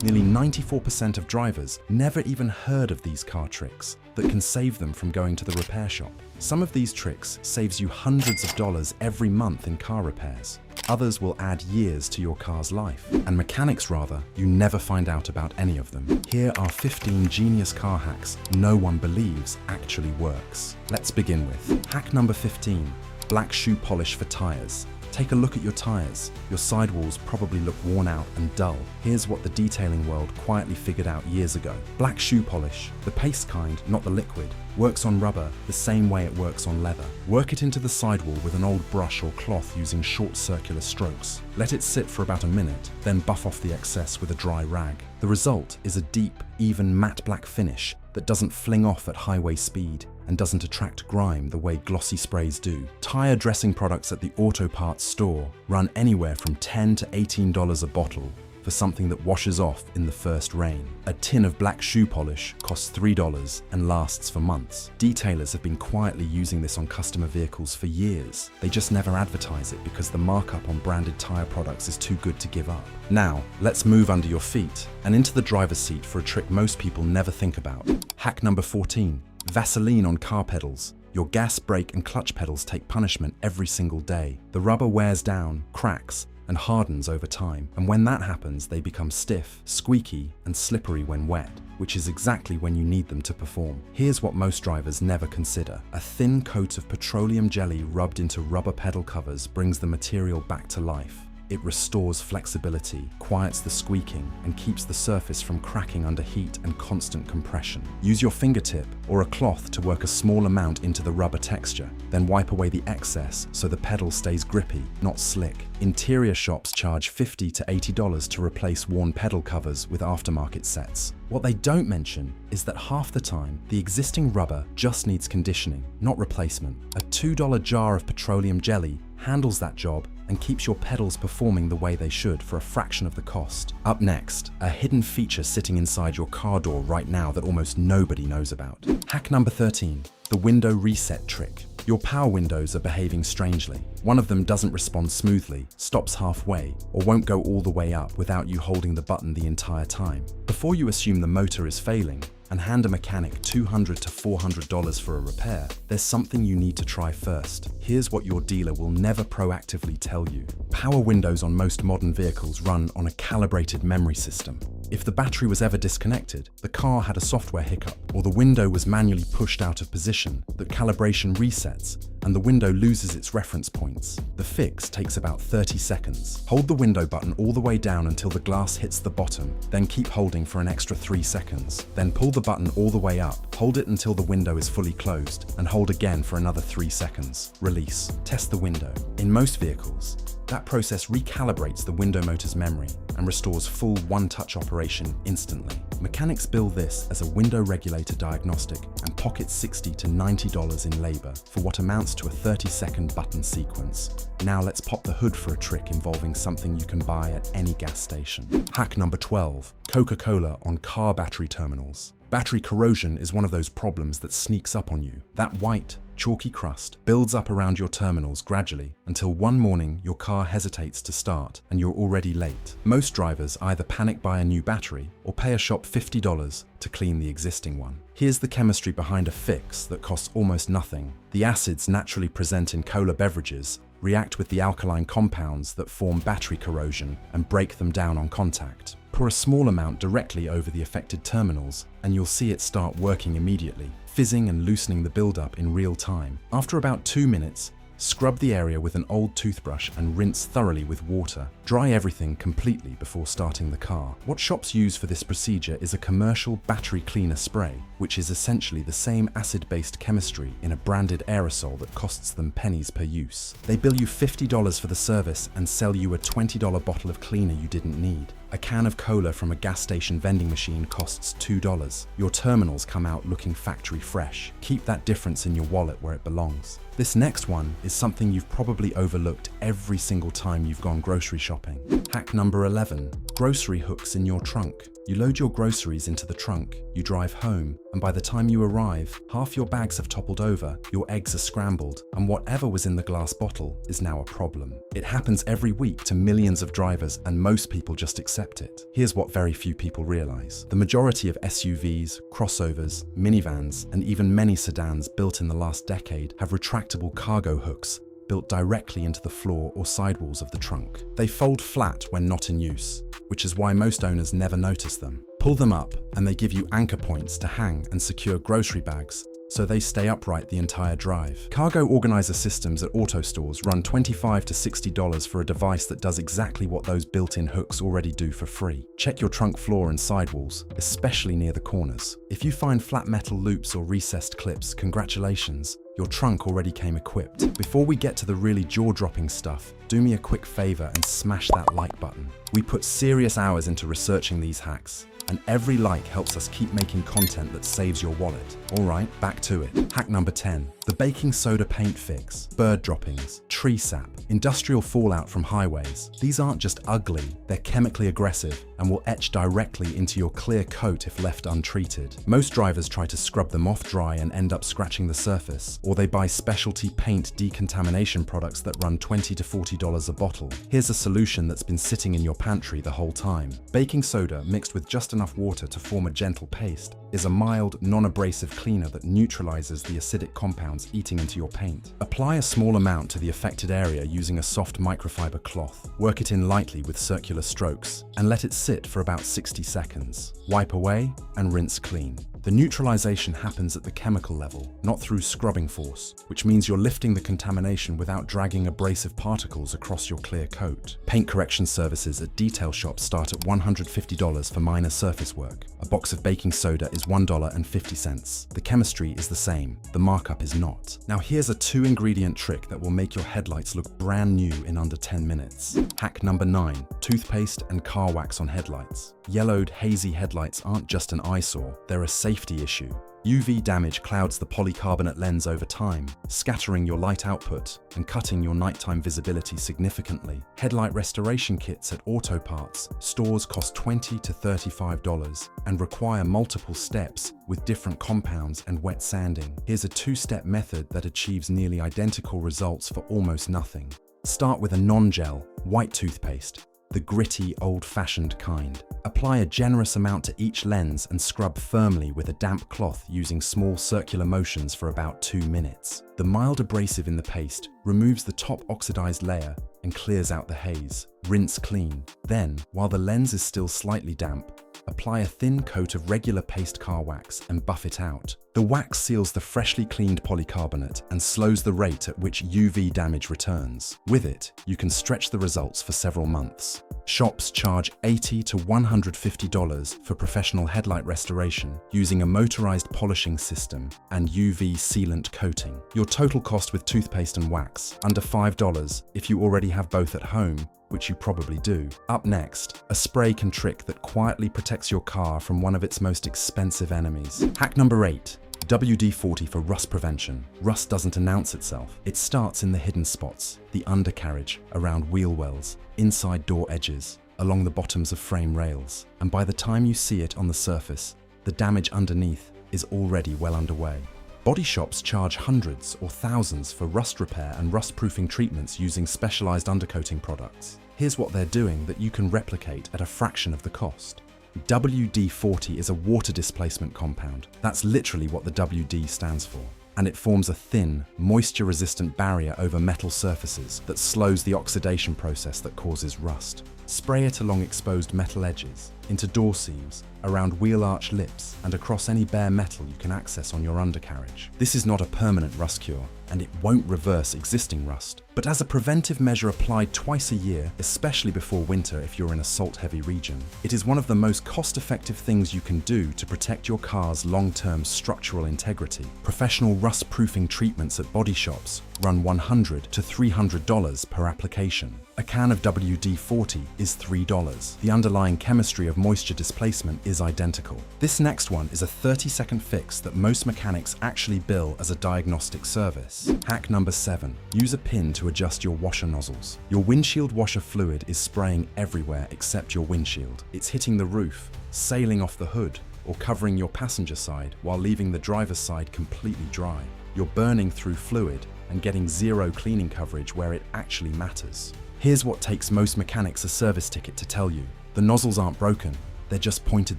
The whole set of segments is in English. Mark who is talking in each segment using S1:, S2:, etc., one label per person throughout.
S1: Nearly 94% of drivers never even heard of these car tricks that can save them from going to the repair shop. Some of these tricks saves you hundreds of dollars every month in car repairs. Others will add years to your car's life, and mechanics rather, you never find out about any of them. Here are 15 genius car hacks no one believes actually works. Let's begin with hack number 15, black shoe polish for tires. Take a look at your tires. Your sidewalls probably look worn out and dull. Here's what the detailing world quietly figured out years ago. Black shoe polish, the paste kind, not the liquid, works on rubber the same way it works on leather. Work it into the sidewall with an old brush or cloth using short circular strokes. Let it sit for about a minute, then buff off the excess with a dry rag. The result is a deep, even matte black finish that doesn't fling off at highway speed and doesn't attract grime the way glossy sprays do. Tire dressing products at the auto parts store run anywhere from $10 to $18 a bottle for something that washes off in the first rain. A tin of black shoe polish costs $3 and lasts for months. Detailers have been quietly using this on customer vehicles for years. They just never advertise it because the markup on branded tire products is too good to give up. Now, let's move under your feet and into the driver's seat for a trick most people never think about. Hack number 14, Vaseline on car pedals. Your gas, brake, and clutch pedals take punishment every single day. The rubber wears down, cracks, and hardens over time, and when that happens, they become stiff, squeaky, and slippery when wet, which is exactly when you need them to perform. Here's what most drivers never consider. A thin coat of petroleum jelly rubbed into rubber pedal covers brings the material back to life. It restores flexibility, quiets the squeaking, and keeps the surface from cracking under heat and constant compression. Use your fingertip or a cloth to work a small amount into the rubber texture, then wipe away the excess so the pedal stays grippy, not slick. Interior shops charge $50 to $80 to replace worn pedal covers with aftermarket sets. What they don't mention is that half the time, the existing rubber just needs conditioning, not replacement. A $2 jar of petroleum jelly handles that job and keeps your pedals performing the way they should for a fraction of the cost. Up next, a hidden feature sitting inside your car door right now that almost nobody knows about. Hack number 13, the window reset trick. Your power windows are behaving strangely. One of them doesn't respond smoothly, stops halfway, or won't go all the way up without you holding the button the entire time. Before you assume the motor is failing and hand a mechanic $200 to $400 for a repair, there's something you need to try first. Here's what your dealer will never proactively tell you. Power windows on most modern vehicles run on a calibrated memory system. If the battery was ever disconnected, the car had a software hiccup, or the window was manually pushed out of position, the calibration resets, and the window loses its reference points. The fix takes about 30 seconds. Hold the window button all the way down until the glass hits the bottom, then keep holding for an extra 3 seconds. Then pull the button all the way up, hold it until the window is fully closed, and hold again for another 3 seconds. Release. Test the window. In most vehicles, that process recalibrates the window motor's memory and restores full one-touch operation instantly. Mechanics bill this as a window regulator diagnostic and pocket $60 to $90 in labor for what amounts to a 30-second button sequence. Now let's pop the hood for a trick involving something you can buy at any gas station. Hack number 12, Coca-Cola on car battery terminals. Battery corrosion is one of those problems that sneaks up on you. That white, chalky crust builds up around your terminals gradually until one morning your car hesitates to start and you're already late. Most drivers either panic buy a new battery or pay a shop $50 to clean the existing one. Here's the chemistry behind a fix that costs almost nothing. The acids naturally present in cola beverages react with the alkaline compounds that form battery corrosion and break them down on contact. Pour a small amount directly over the affected terminals and you'll see it start working immediately, fizzing and loosening the buildup in real time. After about 2 minutes, scrub the area with an old toothbrush and rinse thoroughly with water. Dry everything completely before starting the car. What shops use for this procedure is a commercial battery cleaner spray, which is essentially the same acid-based chemistry in a branded aerosol that costs them pennies per use. They bill you $50 for the service and sell you a $20 bottle of cleaner you didn't need. A can of cola from a gas station vending machine costs $2. Your terminals come out looking factory fresh. Keep that difference in your wallet where it belongs. This next one is something you've probably overlooked every single time you've gone grocery shopping. Hack number 11, grocery hooks in your trunk. You load your groceries into the trunk, you drive home, and by the time you arrive, half your bags have toppled over, your eggs are scrambled, and whatever was in the glass bottle is now a problem. It happens every week to millions of drivers, and most people just accept it. Here's what very few people realize. The majority of SUVs, crossovers, minivans, and even many sedans built in the last decade have retractable cargo hooks built directly into the floor or sidewalls of the trunk. They fold flat when not in use, which is why most owners never notice them. Pull them up and they give you anchor points to hang and secure grocery bags, so they stay upright the entire drive. Cargo organizer systems at auto stores run $25 to $60 for a device that does exactly what those built-in hooks already do for free. Check your trunk floor and sidewalls, especially near the corners. If you find flat metal loops or recessed clips, congratulations. Your trunk already came equipped. Before we get to the really jaw-dropping stuff, do me a quick favor and smash that like button. We put serious hours into researching these hacks, and every like helps us keep making content that saves your wallet. All right, back to it. Hack number 10, the baking soda paint fix. Bird droppings, tree sap, industrial fallout from highways. These aren't just ugly, they're chemically aggressive and will etch directly into your clear coat if left untreated. Most drivers try to scrub them off dry and end up scratching the surface, or they buy specialty paint decontamination products that run $20 to $40 a bottle. Here's a solution that's been sitting in your pantry the whole time. Baking soda mixed with just enough water to form a gentle paste is a mild, non-abrasive cleaner that neutralizes the acidic compounds eating into your paint. Apply a small amount to the affected area using a soft microfiber cloth. Work it in lightly with circular strokes and let it sit for about 60 seconds. Wipe away and rinse clean. The neutralization happens at the chemical level, not through scrubbing force, which means you're lifting the contamination without dragging abrasive particles across your clear coat. Paint correction services at detail shops start at $150 for minor surface work. A box of baking soda is $1.50. The chemistry is the same, the markup is not. Now here's a 2-ingredient trick that will make your headlights look brand new in under 10 minutes. Hack number 9, toothpaste and car wax on headlights. Yellowed, hazy headlights aren't just an eyesore, they're a safety issue. UV damage clouds the polycarbonate lens over time, scattering your light output and cutting your nighttime visibility significantly. Headlight restoration kits at auto parts stores cost $20 to $35 and require multiple steps with different compounds and wet sanding. Here's a 2-step method that achieves nearly identical results for almost nothing. Start with a non-gel, white toothpaste, the gritty, old-fashioned kind. Apply a generous amount to each lens and scrub firmly with a damp cloth using small circular motions for about 2 minutes. The mild abrasive in the paste removes the top oxidized layer and clears out the haze. Rinse clean. Then, while the lens is still slightly damp, apply a thin coat of regular paste car wax and buff it out. The wax seals the freshly cleaned polycarbonate and slows the rate at which UV damage returns. With it, you can stretch the results for several months. Shops charge $80 to $150 for professional headlight restoration using a motorized polishing system and UV sealant coating. Your total cost with toothpaste and wax, under $5 if you already have both at home, which you probably do. Up next, a spray can trick that quietly protects your car from one of its most expensive enemies. Hack number 8. WD-40 for rust prevention. Rust doesn't announce itself. It starts in the hidden spots, the undercarriage, around wheel wells, inside door edges, along the bottoms of frame rails. And by the time you see it on the surface, the damage underneath is already well underway. Body shops charge hundreds or thousands for rust repair and rust-proofing treatments using specialized undercoating products. Here's what they're doing that you can replicate at a fraction of the cost. WD-40 is a water displacement compound. That's literally what the WD stands for. And it forms a thin, moisture-resistant barrier over metal surfaces that slows the oxidation process that causes rust. Spray it along exposed metal edges, into door seams, around wheel arch lips, and across any bare metal you can access on your undercarriage. This is not a permanent rust cure, and it won't reverse existing rust. But as a preventive measure applied twice a year, especially before winter if you're in a salt-heavy region, it is one of the most cost-effective things you can do to protect your car's long-term structural integrity. Professional rust-proofing treatments at body shops run $100 to $300 per application. A can of WD-40 is $3. The underlying chemistry of moisture displacement is identical. This next one is a 30-second fix that most mechanics actually bill as a diagnostic service. Hack number 7. Use a pin to adjust your washer nozzles. Your windshield washer fluid is spraying everywhere except your windshield. It's hitting the roof, sailing off the hood, or covering your passenger side while leaving the driver's side completely dry. You're burning through fluid and getting zero cleaning coverage where it actually matters. Here's what takes most mechanics a service ticket to tell you. The nozzles aren't broken, they're just pointed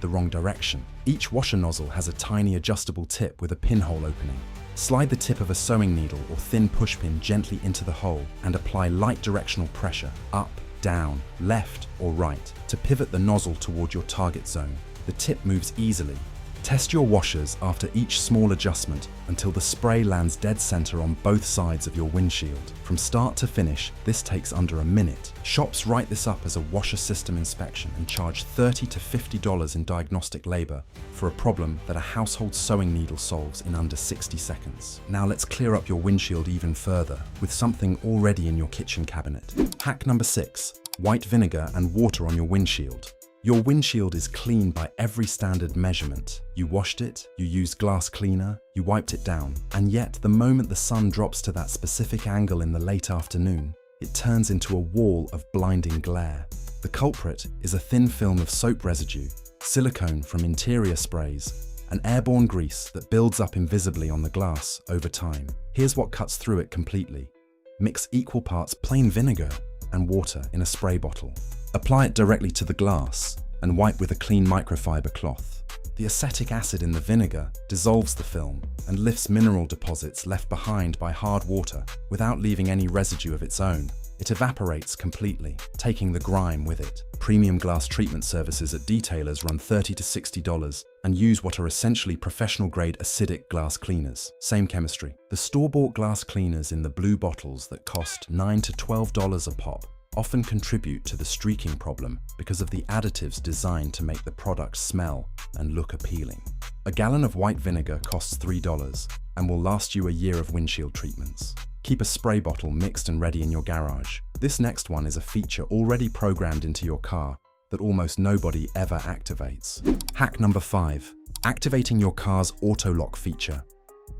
S1: the wrong direction. Each washer nozzle has a tiny adjustable tip with a pinhole opening. Slide the tip of a sewing needle or thin pushpin gently into the hole and apply light directional pressure, up, down, left, or right, to pivot the nozzle toward your target zone. The tip moves easily. Test your washers after each small adjustment until the spray lands dead center on both sides of your windshield. From start to finish, this takes under a minute. Shops write this up as a washer system inspection and charge $30 to $50 in diagnostic labor for a problem that a household sewing needle solves in under 60 seconds. Now let's clear up your windshield even further with something already in your kitchen cabinet. Hack number 6. White vinegar and water on your windshield. Your windshield is clean by every standard measurement. You washed it, you used glass cleaner, you wiped it down, and yet the moment the sun drops to that specific angle in the late afternoon, it turns into a wall of blinding glare. The culprit is a thin film of soap residue, silicone from interior sprays, and airborne grease that builds up invisibly on the glass over time. Here's what cuts through it completely. Mix equal parts plain vinegar and water in a spray bottle. Apply it directly to the glass and wipe with a clean microfiber cloth. The acetic acid in the vinegar dissolves the film and lifts mineral deposits left behind by hard water without leaving any residue of its own. It evaporates completely, taking the grime with it. Premium glass treatment services at detailers run $30 to $60 and use what are essentially professional-grade acidic glass cleaners. Same chemistry. The store-bought glass cleaners in the blue bottles that cost $9 to $12 a pop often contribute to the streaking problem because of the additives designed to make the product smell and look appealing. A gallon of white vinegar costs $3 and will last you a year of windshield treatments. Keep a spray bottle mixed and ready in your garage. This next one is a feature already programmed into your car that almost nobody ever activates. Hack number 5. Activating your car's auto lock feature.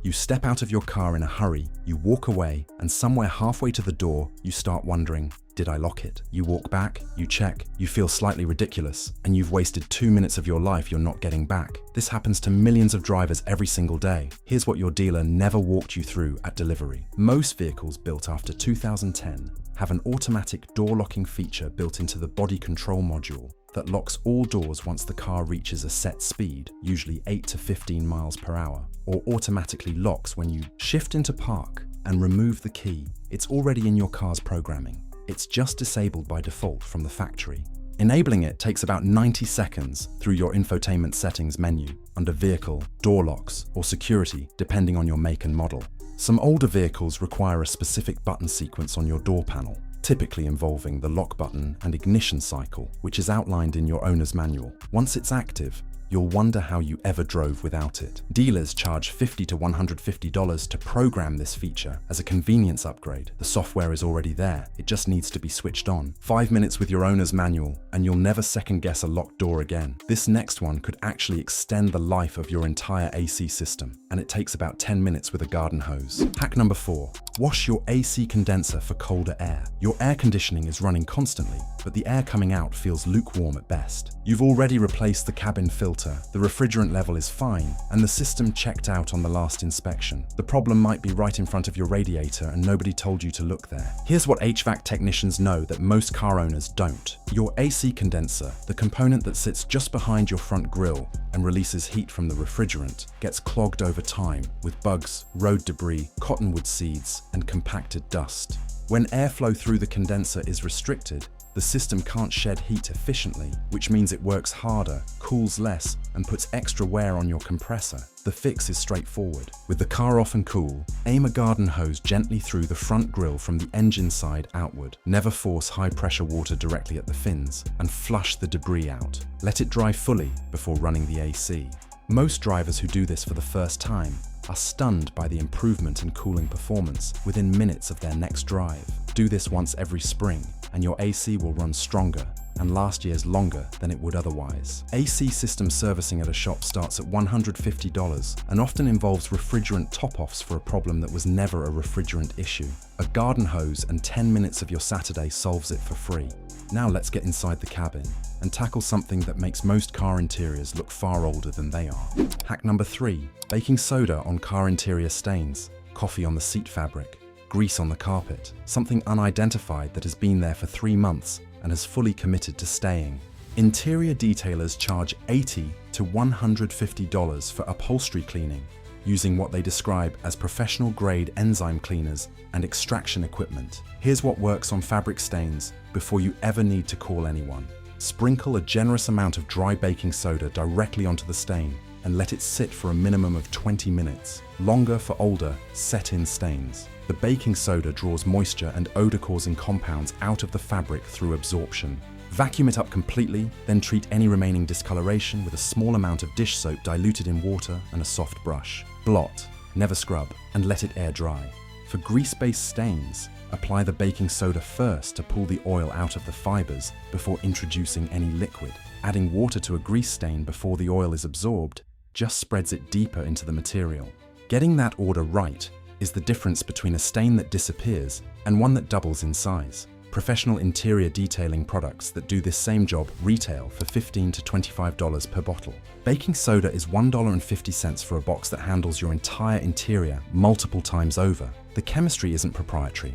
S1: You step out of your car in a hurry, you walk away, and somewhere halfway to the door, you start wondering, did I lock it? You walk back, you check, you feel slightly ridiculous, and you've wasted 2 minutes of your life you're not getting back. This happens to millions of drivers every single day. Here's what your dealer never walked you through at delivery. Most vehicles built after 2010 have an automatic door locking feature built into the body control module that locks all doors once the car reaches a set speed, usually 8 to 15 miles per hour, or automatically locks when you shift into park and remove the key. It's already in your car's programming. It's just disabled by default from the factory. Enabling it takes about 90 seconds through your infotainment settings menu under Vehicle, Door Locks, or Security, depending on your make and model. Some older vehicles require a specific button sequence on your door panel, typically involving the lock button and ignition cycle, which is outlined in your owner's manual. Once it's active, you'll wonder how you ever drove without it. Dealers charge $50 to $150 to program this feature as a convenience upgrade. The software is already there, it just needs to be switched on. 5 minutes with your owner's manual, and you'll never second guess a locked door again. This next one could actually extend the life of your entire AC system, and it takes about 10 minutes with a garden hose. Hack number 4. Wash your AC condenser for colder air. Your air conditioning is running constantly, but the air coming out feels lukewarm at best. You've already replaced the cabin filter, the refrigerant level is fine, and the system checked out on the last inspection. The problem might be right in front of your radiator and nobody told you to look there. Here's what HVAC technicians know that most car owners don't. Your AC condenser, the component that sits just behind your front grille and releases heat from the refrigerant, gets clogged over time with bugs, road debris, cottonwood seeds, and compacted dust. When airflow through the condenser is restricted, the system can't shed heat efficiently, which means it works harder, cools less, and puts extra wear on your compressor. The fix is straightforward. With the car off and cool, aim a garden hose gently through the front grille from the engine side outward. Never force high-pressure water directly at the fins, and flush the debris out. Let it dry fully before running the AC. Most drivers who do this for the first time are stunned by the improvement in cooling performance within minutes of their next drive. Do this once every spring, and your AC will run stronger and last years longer than it would otherwise. AC system servicing at a shop starts at $150 and often involves refrigerant top-offs for a problem that was never a refrigerant issue. A garden hose and 10 minutes of your Saturday solves it for free. Now let's get inside the cabin and tackle something that makes most car interiors look far older than they are. Hack number 3, baking soda on car interior stains, coffee on the seat fabric, grease on the carpet, something unidentified that has been there for 3 months and has fully committed to staying. Interior detailers charge $80 to $150 for upholstery cleaning, using what they describe as professional-grade enzyme cleaners and extraction equipment. Here's what works on fabric stains before you ever need to call anyone. Sprinkle a generous amount of dry baking soda directly onto the stain and let it sit for a minimum of 20 minutes, longer for older, set-in stains. The baking soda draws moisture and odor-causing compounds out of the fabric through absorption. Vacuum it up completely, then treat any remaining discoloration with a small amount of dish soap diluted in water and a soft brush. Blot, never scrub, and let it air dry. For grease-based stains, apply the baking soda first to pull the oil out of the fibers before introducing any liquid. Adding water to a grease stain before the oil is absorbed just spreads it deeper into the material. Getting that order right is the difference between a stain that disappears and one that doubles in size. Professional interior detailing products that do this same job retail for $15 to $25 per bottle. Baking soda is $1.50 for a box that handles your entire interior multiple times over. The chemistry isn't proprietary.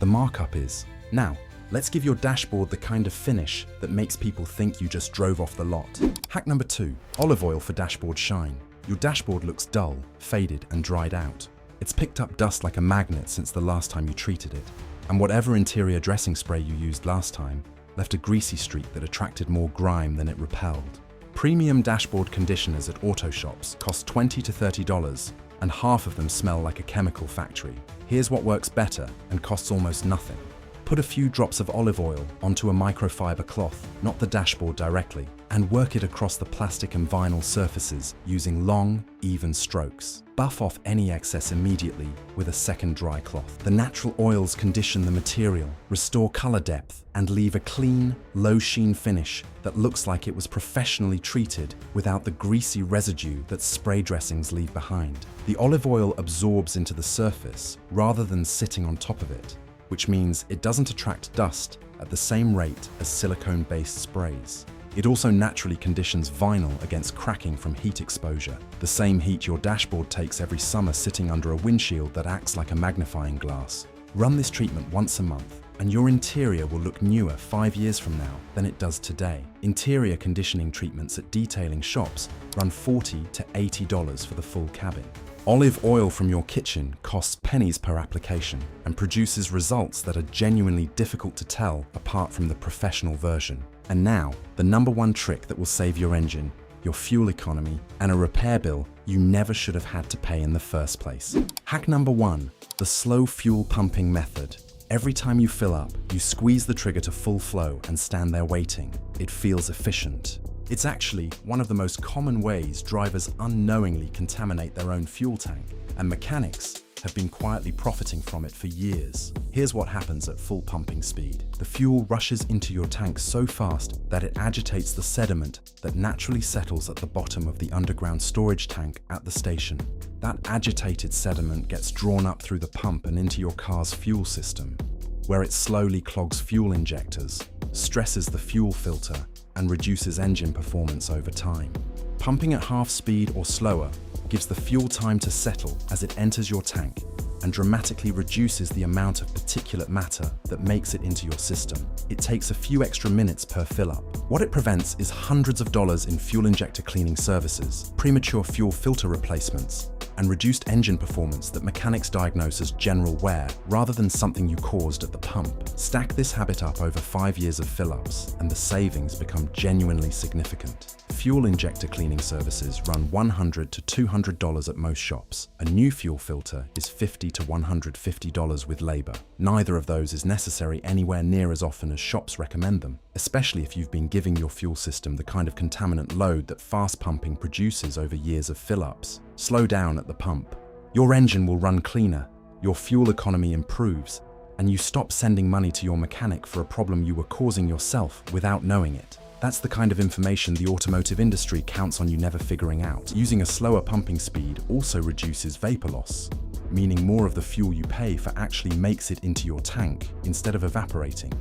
S1: The markup is. Now, let's give your dashboard the kind of finish that makes people think you just drove off the lot. Hack number 2, olive oil for dashboard shine. Your dashboard looks dull, faded, and dried out. It's picked up dust like a magnet since the last time you treated it. And whatever interior dressing spray you used last time left a greasy streak that attracted more grime than it repelled. Premium dashboard conditioners at auto shops cost $20 to $30, and half of them smell like a chemical factory. Here's what works better and costs almost nothing. Put a few drops of olive oil onto a microfiber cloth, not the dashboard directly, and work it across the plastic and vinyl surfaces using long, even strokes. Buff off any excess immediately with a second dry cloth. The natural oils condition the material, restore color depth, and leave a clean, low-sheen finish that looks like it was professionally treated without the greasy residue that spray dressings leave behind. The olive oil absorbs into the surface rather than sitting on top of it, which means it doesn't attract dust at the same rate as silicone-based sprays. It also naturally conditions vinyl against cracking from heat exposure, the same heat your dashboard takes every summer sitting under a windshield that acts like a magnifying glass. Run this treatment once a month, and your interior will look newer 5 years from now than it does today. Interior conditioning treatments at detailing shops run $40 to $80 for the full cabin. Olive oil from your kitchen costs pennies per application and produces results that are genuinely difficult to tell apart from the professional version. And now, the #1 trick that will save your engine, your fuel economy, and a repair bill you never should have had to pay in the first place. Hack number 1, the slow fuel pumping method. Every time you fill up, you squeeze the trigger to full flow and stand there waiting. It feels efficient. It's actually one of the most common ways drivers unknowingly contaminate their own fuel tank, and mechanics have been quietly profiting from it for years. Here's what happens at full pumping speed. The fuel rushes into your tank so fast that it agitates the sediment that naturally settles at the bottom of the underground storage tank at the station. That agitated sediment gets drawn up through the pump and into your car's fuel system, where it slowly clogs fuel injectors, stresses the fuel filter, and reduces engine performance over time. Pumping at half speed or slower gives the fuel time to settle as it enters your tank and dramatically reduces the amount of particulate matter that makes it into your system. It takes a few extra minutes per fill-up. What it prevents is hundreds of dollars in fuel injector cleaning services, premature fuel filter replacements, and reduced engine performance that mechanics diagnose as general wear rather than something you caused at the pump. Stack this habit up over 5 years of fill-ups, and the savings become genuinely significant. Fuel injector cleaning services run $100 to $200 at most shops. A new fuel filter is $50 to $150 with labor. Neither of those is necessary anywhere near as often as shops recommend them, especially if you've been giving your fuel system the kind of contaminant load that fast pumping produces over years of fill-ups. Slow down at the pump. Your engine will run cleaner, your fuel economy improves, and you stop sending money to your mechanic for a problem you were causing yourself without knowing it. That's the kind of information the automotive industry counts on you never figuring out. Using a slower pumping speed also reduces vapor loss, meaning more of the fuel you pay for actually makes it into your tank instead of evaporating.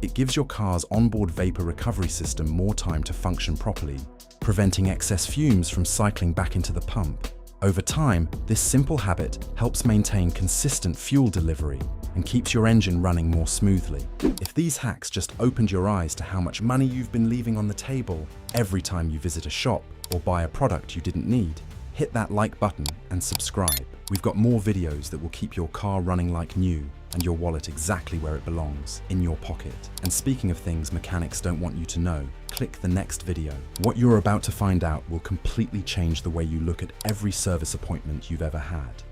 S1: It gives your car's onboard vapor recovery system more time to function properly, preventing excess fumes from cycling back into the pump. Over time, this simple habit helps maintain consistent fuel delivery and keeps your engine running more smoothly. If these hacks just opened your eyes to how much money you've been leaving on the table every time you visit a shop or buy a product you didn't need, hit that like button and subscribe. We've got more videos that will keep your car running like new and your wallet exactly where it belongs, in your pocket. And speaking of things mechanics don't want you to know, click the next video. What you're about to find out will completely change the way you look at every service appointment you've ever had.